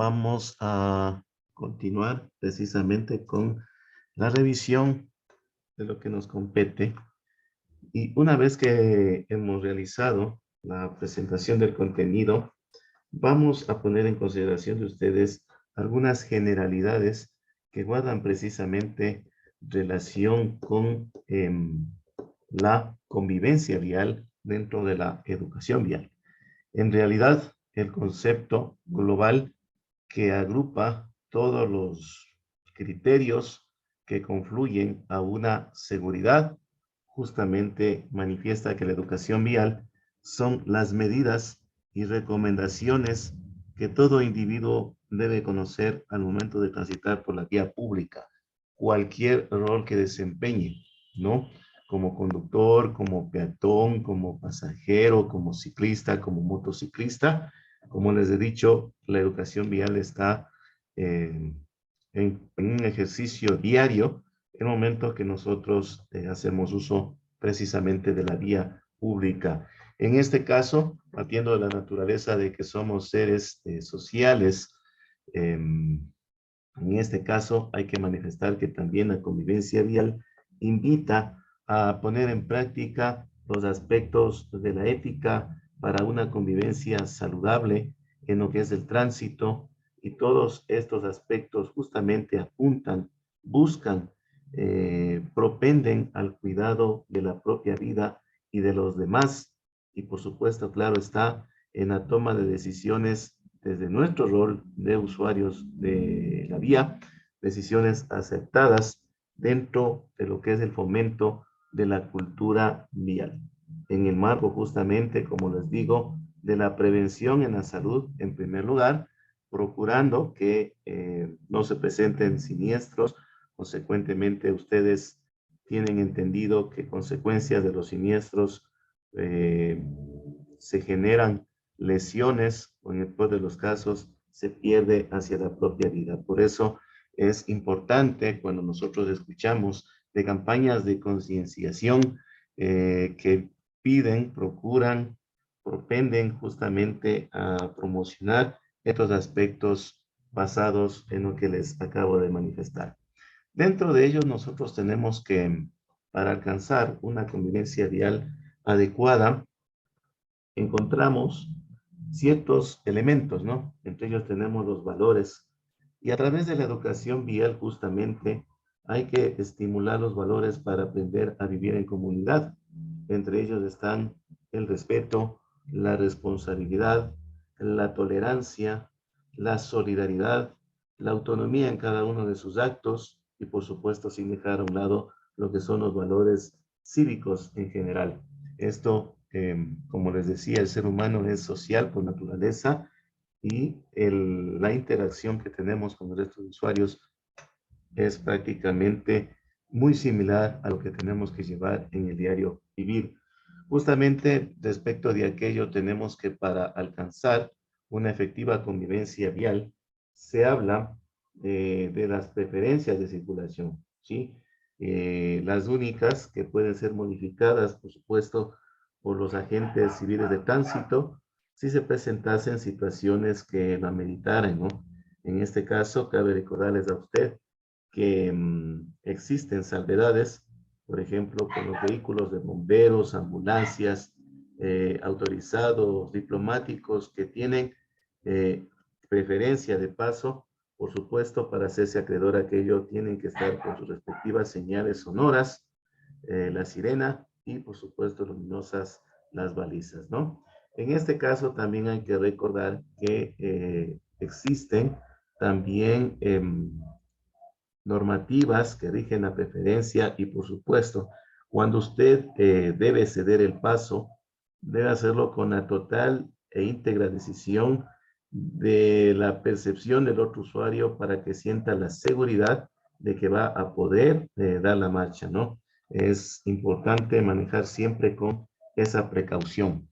vamos a continuar precisamente con la revisión de lo que nos compete. Y una vez que hemos realizado la presentación del contenido, vamos a poner en consideración de ustedes algunas generalidades que guardan precisamente relación con la convivencia vial dentro de la educación vial. En realidad, el concepto global que agrupa todos los criterios que confluyen a una seguridad, justamente manifiesta que la educación vial son las medidas y recomendaciones que todo individuo debe conocer al momento de transitar por la vía pública, cualquier rol que desempeñe, ¿no? Como conductor, como peatón, como pasajero, como ciclista, como motociclista. Como les he dicho, la educación vial está en un ejercicio diario en el momento que nosotros hacemos uso precisamente de la vía pública. En este caso, partiendo de la naturaleza de que somos seres sociales, en este caso hay que manifestar que también la convivencia vial invita a poner en práctica los aspectos de la ética para una convivencia saludable en lo que es el tránsito, y todos estos aspectos justamente apuntan, buscan, propenden al cuidado de la propia vida y de los demás, y por supuesto, claro está, en la toma de decisiones desde nuestro rol de usuarios de la vía, decisiones aceptadas dentro de lo que es el fomento de la cultura vial. En el marco justamente, como les digo, de la prevención en la salud, en primer lugar, procurando que no se presenten siniestros. Consecuentemente, ustedes tienen entendido que consecuencias de los siniestros se generan lesiones o en el peor de los casos se pierde hacia la propia vida. Por eso es importante cuando nosotros escuchamos de campañas de concienciación que piden, procuran, propenden justamente a promocionar estos aspectos basados en lo que les acabo de manifestar. Dentro de ellos nosotros tenemos que, para alcanzar una convivencia vial adecuada, encontramos ciertos elementos, ¿no? Entre ellos tenemos los valores. Y a través de la educación vial, justamente, hay que estimular los valores para aprender a vivir en comunidad. Entre ellos están el respeto, la responsabilidad, la tolerancia, la solidaridad, la autonomía en cada uno de sus actos y, por supuesto, sin dejar a un lado lo que son los valores cívicos en general. Esto, como les decía, el ser humano es social por naturaleza y la interacción que tenemos con el resto de usuarios es prácticamente muy similar a lo que tenemos que llevar en el diario vivir. Justamente respecto de aquello tenemos que, para alcanzar una efectiva convivencia vial, se habla de las preferencias de circulación, ¿sí? Las únicas que pueden ser modificadas, por supuesto, por los agentes civiles de tránsito, si se presentasen situaciones que la ameritaran, ¿no? En este caso, cabe recordarles a usted que existen salvedades, por ejemplo, con los vehículos de bomberos, ambulancias, autorizados, diplomáticos, que tienen eh, preferencia de paso. Por supuesto, para hacerse acreedor a aquello, tienen que estar con sus respectivas señales sonoras, la sirena y, por supuesto, luminosas las balizas, ¿no? En este caso, también hay que recordar que existen también normativas que rigen la preferencia y, por supuesto, cuando usted debe ceder el paso, debe hacerlo con la total e íntegra decisión de la percepción del otro usuario para que sienta la seguridad de que va a poder dar la marcha, ¿no? Es importante manejar siempre con esa precaución.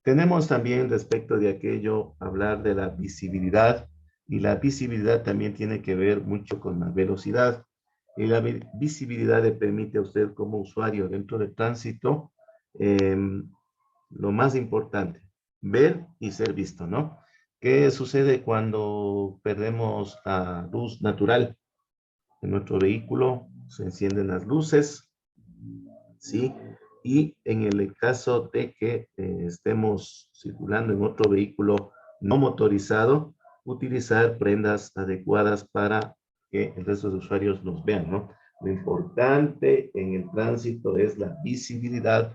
Tenemos también, respecto de aquello, hablar de la visibilidad, y la visibilidad también tiene que ver mucho con la velocidad. Y la visibilidad le permite a usted como usuario dentro del tránsito lo más importante, ver y ser visto, ¿no? ¿Qué sucede cuando perdemos la luz natural en nuestro vehículo? Se encienden las luces, ¿sí? Y en el caso de que estemos circulando en otro vehículo no motorizado, utilizar prendas adecuadas para que el resto de usuarios nos vean, ¿no? Lo importante en el tránsito es la visibilidad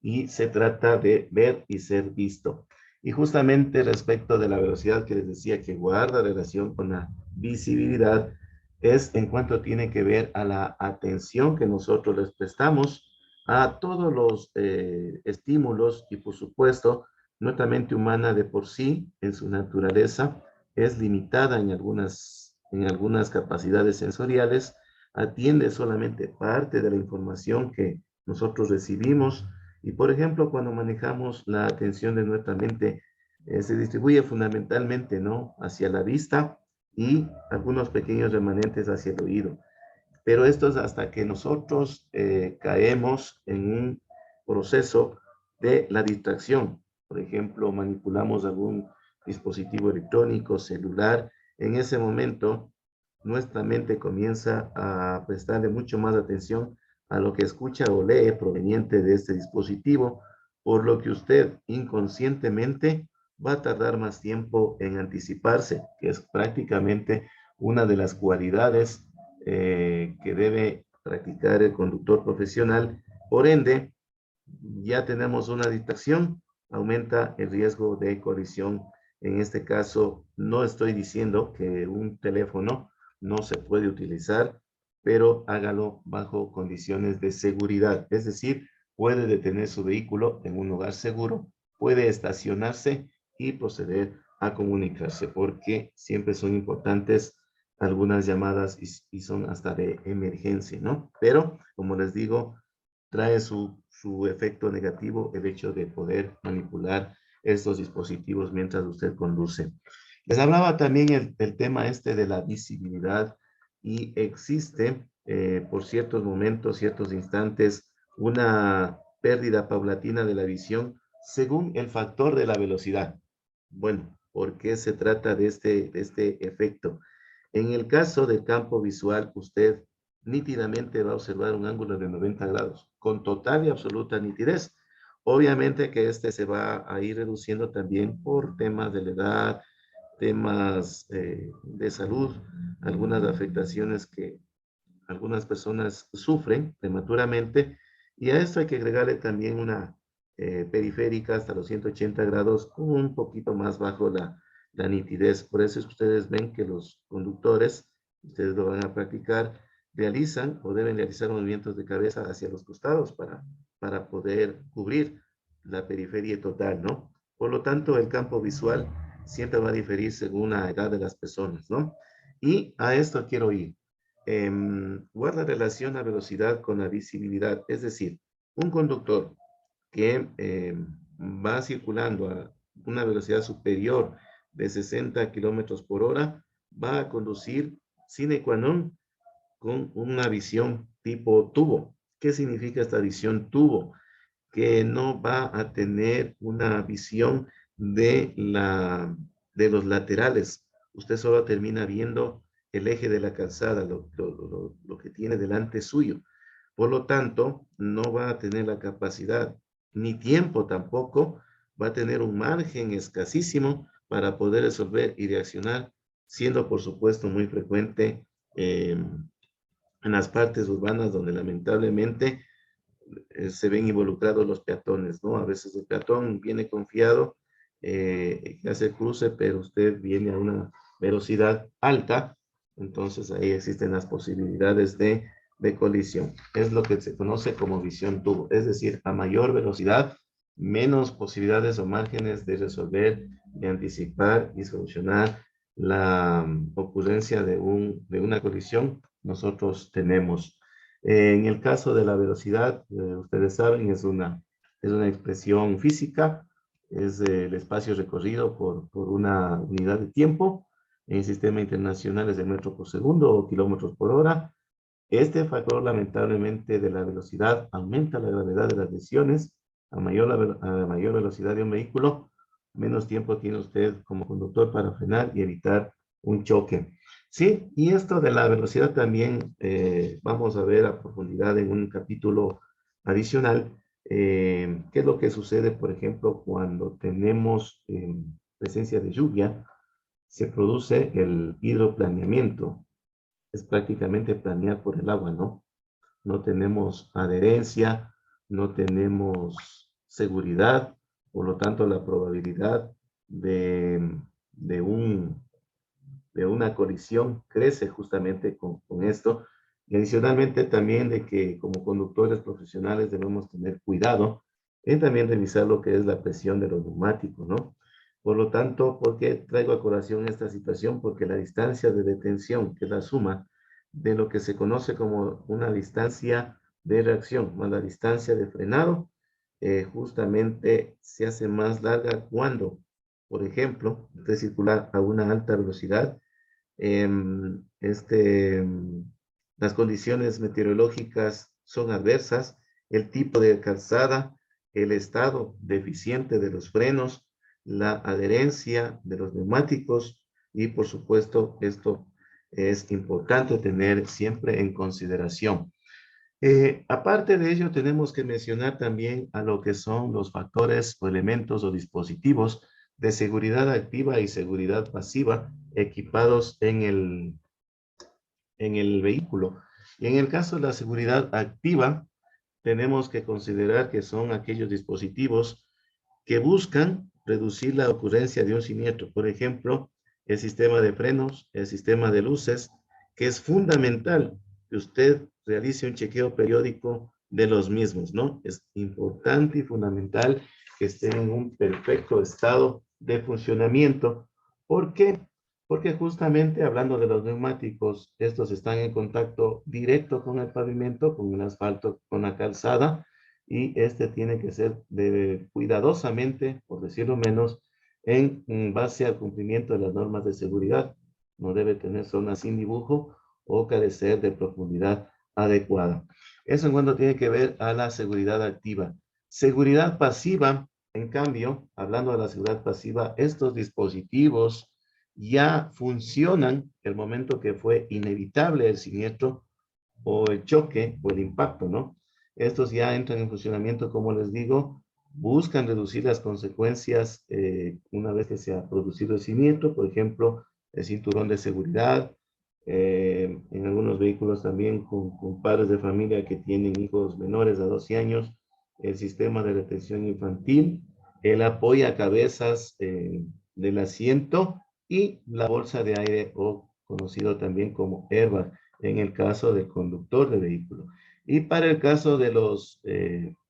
y se trata de ver y ser visto. Y justamente respecto de la velocidad que les decía que guarda relación con la visibilidad, es en cuanto tiene que ver a la atención que nosotros les prestamos a todos los estímulos y por supuesto nuestra mente humana de por sí en su naturaleza es limitada en algunas capacidades sensoriales, atiende solamente parte de la información que nosotros recibimos y por ejemplo cuando manejamos la atención de nuestra mente se distribuye fundamentalmente, ¿no?, hacia la vista y algunos pequeños remanentes hacia el oído. Pero esto es hasta que nosotros caemos en un proceso de la distracción. Por ejemplo, manipulamos algún dispositivo electrónico, celular. En ese momento, nuestra mente comienza a prestarle mucho más atención a lo que escucha o lee proveniente de este dispositivo, por lo que usted inconscientemente va a tardar más tiempo en anticiparse, que es prácticamente una de las cualidades que debe practicar el conductor profesional. Por ende, ya tenemos una distracción, aumenta el riesgo de colisión. En este caso, no estoy diciendo que un teléfono no se puede utilizar, pero hágalo bajo condiciones de seguridad. Es decir, puede detener su vehículo en un lugar seguro, puede estacionarse y proceder a comunicarse, porque siempre son importantes algunas llamadas y son hasta de emergencia, ¿no? Pero, como les digo, trae su efecto negativo el hecho de poder manipular estos dispositivos mientras usted conduce. Les hablaba también el tema este de la visibilidad y existe por ciertos momentos, ciertos instantes, una pérdida paulatina de la visión según el factor de la velocidad. Bueno, ¿por qué se trata de este efecto? En el caso del campo visual, usted nítidamente va a observar un ángulo de 90 grados, con total y absoluta nitidez. Obviamente que este se va a ir reduciendo también por temas de la edad, temas de salud, algunas afectaciones que algunas personas sufren prematuramente, y a esto hay que agregarle también una periférica hasta los 180 grados, con un poquito más bajo la nitidez. Por eso es que ustedes ven que los conductores, ustedes lo van a practicar, realizan o deben realizar movimientos de cabeza hacia los costados para poder cubrir la periferia total, ¿no? Por lo tanto, el campo visual siempre va a diferir según la edad de las personas, ¿no? Y a esto quiero ir. Guarda relación a velocidad con la visibilidad, es decir, un conductor que va circulando a una velocidad superior de 60 kilómetros por hora va a conducir sine qua non con una visión tipo tubo. ¿Qué significa esta visión tubo? Que no va a tener una visión de los laterales. Usted solo termina viendo el eje de la calzada, lo que tiene delante suyo. Por lo tanto, no va a tener la capacidad, ni tiempo tampoco, va a tener un margen escasísimo para poder resolver y reaccionar, siendo por supuesto muy frecuente en las partes urbanas donde lamentablemente se ven involucrados los peatones, ¿no? A veces el peatón viene confiado, hace el cruce, pero usted viene a una velocidad alta, entonces ahí existen las posibilidades de colisión. Es lo que se conoce como visión tubo, es decir, a mayor velocidad, menos posibilidades o márgenes de resolver, de anticipar y solucionar la ocurrencia de una colisión nosotros tenemos. En el caso de la velocidad, ustedes saben, es una expresión física, es el espacio recorrido por una unidad de tiempo. En el sistema internacional es de metro por segundo o kilómetros por hora. Este factor, lamentablemente, de la velocidad aumenta la gravedad de las lesiones a mayor velocidad de un vehículo, menos tiempo tiene usted como conductor para frenar y evitar un choque. Sí, y esto de la velocidad también vamos a ver a profundidad en un capítulo adicional. ¿Qué es lo que sucede, por ejemplo, cuando tenemos presencia de lluvia? Se produce el hidroplaneamiento. Es prácticamente planear por el agua, ¿no? No tenemos adherencia, no tenemos seguridad, por lo tanto la probabilidad de, de un de una colisión crece justamente con esto. Y adicionalmente también de que como conductores profesionales debemos tener cuidado en también revisar lo que es la presión de los neumáticos, ¿no? Por lo tanto, ¿por qué traigo a colación esta situación? Porque la distancia de detención, que es la suma de lo que se conoce como una distancia de reacción, más la distancia de frenado, justamente se hace más larga cuando, por ejemplo, usted circula a una alta velocidad, las condiciones meteorológicas son adversas, el tipo de calzada, el estado deficiente de los frenos, la adherencia de los neumáticos y por supuesto esto es importante tener siempre en consideración. Aparte de ello, tenemos que mencionar también a lo que son los factores o elementos o dispositivos de seguridad activa y seguridad pasiva equipados en el vehículo. Y en el caso de la seguridad activa, tenemos que considerar que son aquellos dispositivos que buscan reducir la ocurrencia de un siniestro. Por ejemplo, el sistema de frenos, el sistema de luces, que es fundamental que usted realice un chequeo periódico de los mismos, ¿no? Es importante y fundamental que estén en un perfecto estado de funcionamiento. ¿Por qué? Porque justamente hablando de los neumáticos, estos están en contacto directo con el pavimento, con el asfalto, con la calzada, y este tiene que ser cuidadosamente, por decirlo menos, en base al cumplimiento de las normas de seguridad. No debe tener zonas sin dibujo o carecer de profundidad adecuada. Eso en cuanto tiene que ver a la seguridad activa. Seguridad pasiva, en cambio, hablando de la seguridad pasiva, estos dispositivos ya funcionan el momento que fue inevitable el siniestro o el choque o el impacto, ¿no? Estos ya entran en funcionamiento, como les digo, buscan reducir las consecuencias una vez que se ha producido el siniestro, por ejemplo, el cinturón de seguridad, en algunos vehículos también con padres de familia que tienen hijos menores a 12 años, el sistema de retención infantil, el apoyo a cabezas del asiento y la bolsa de aire o conocido también como airbag en el caso del conductor de vehículo. Y para el caso de los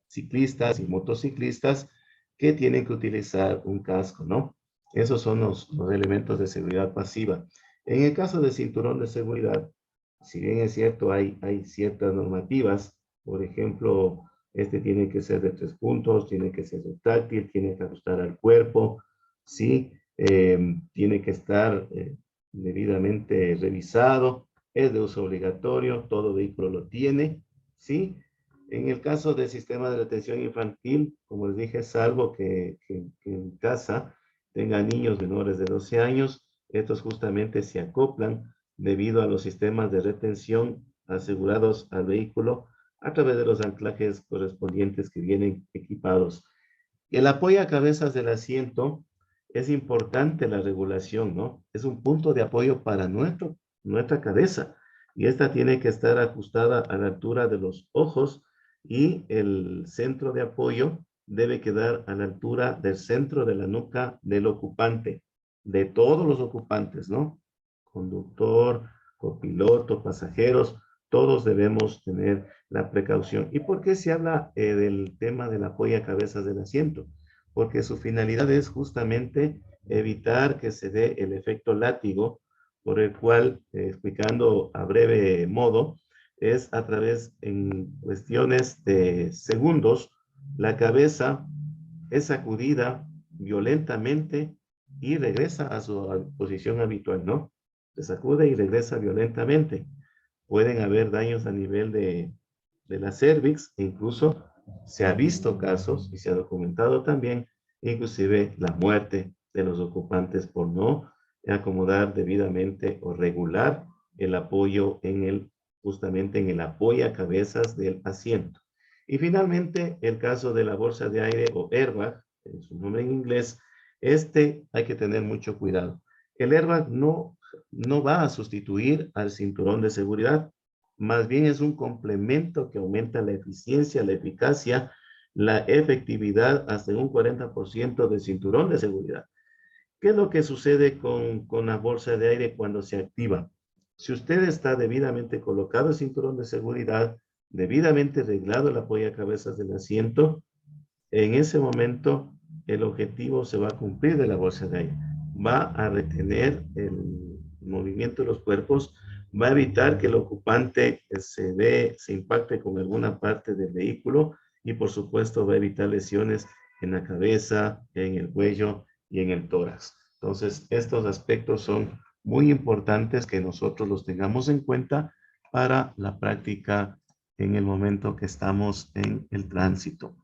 ciclistas y motociclistas que tienen que utilizar un casco, ¿no? Esos son los elementos de seguridad pasiva. En el caso del cinturón de seguridad, si bien es cierto, hay ciertas normativas, por ejemplo, este tiene que ser de 3 puntos, tiene que ser retráctil, tiene que ajustar al cuerpo, ¿sí? Tiene que estar debidamente revisado, es de uso obligatorio, todo vehículo lo tiene, ¿sí? En el caso del sistema de retención infantil, como les dije, salvo que en casa tengan niños menores de 12 años, estos justamente se acoplan debido a los sistemas de retención asegurados al vehículo a través de los anclajes correspondientes que vienen equipados. El apoyo a cabezas del asiento es importante la regulación, ¿no? Es un punto de apoyo para nuestra cabeza y esta tiene que estar ajustada a la altura de los ojos y el centro de apoyo debe quedar a la altura del centro de la nuca del ocupante, de todos los ocupantes, ¿no? Conductor, copiloto, pasajeros, todos debemos tener la precaución. ¿Y por qué se habla del tema del apoyo a cabezas del asiento? Porque su finalidad es justamente evitar que se dé el efecto látigo, por el cual, explicando a breve modo, es a través, en cuestiones de segundos, la cabeza es sacudida violentamente y regresa a su posición habitual, ¿no? Se sacude y regresa violentamente. Pueden haber daños a nivel de la cervix, e incluso se ha visto casos y se ha documentado también inclusive la muerte de los ocupantes por no acomodar debidamente o regular el apoyo justamente en el apoyacabezas del asiento. Y finalmente, el caso de la bolsa de aire o airbag, en su nombre en inglés, hay que tener mucho cuidado. El airbag no va a sustituir al cinturón de seguridad, más bien es un complemento que aumenta la eficiencia, la eficacia, la efectividad hasta en un 40% del cinturón de seguridad. ¿Qué es lo que sucede con la bolsa de aire cuando se activa? Si usted está debidamente colocado el cinturón de seguridad, debidamente arreglado el apoyacabezas del asiento, en ese momento el objetivo se va a cumplir de la bolsa de aire. Va a retener el movimiento de los cuerpos, va a evitar que el ocupante se impacte con alguna parte del vehículo y por supuesto va a evitar lesiones en la cabeza, en el cuello y en el tórax. Entonces, estos aspectos son muy importantes que nosotros los tengamos en cuenta para la práctica en el momento que estamos en el tránsito.